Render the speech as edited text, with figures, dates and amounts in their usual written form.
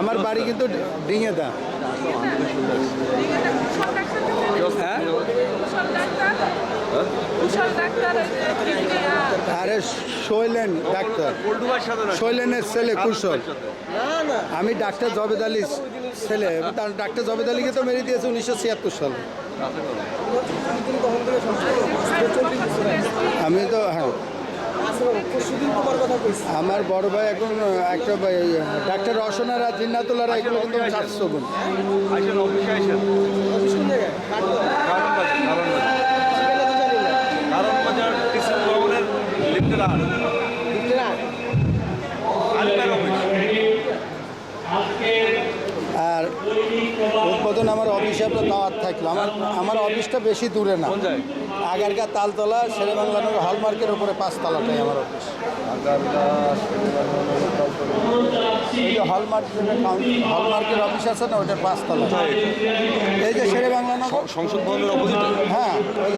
আমার বাড়ি কিন্তু ডিঙেদা। আরে শৈলেন ডাক্তার, শৈলেনের ছেলে কুশল। আমি ডাক্তার জবেদ আলীর ছেলে। তার ডাক্তার জবেদ আলীকে তো মেরে দিয়েছে 1976 সালে। আমি তো হ্যাঁ, আমার বড় ভাই এখন একটা ডাক্তার রসনারা জিন্নাতুল্লাহরা এগুলো কিন্তু চারশো গুণ। আর উদ্বোধন আমার অফিসে আপনার দাওয়াত থাকলো। আমার অফিসটা বেশি দূরে না, আগারগাঁ তালতলা শেরেবাংলা হলমার্কের উপরে 5 তলাটাই আমার অফিস। এই যে হলমার্কের অফিস আছে না, ওটার 5 তলা। এই যে শেরেবাংলা সংসদ ভবনের অপোজিটে। হ্যাঁ।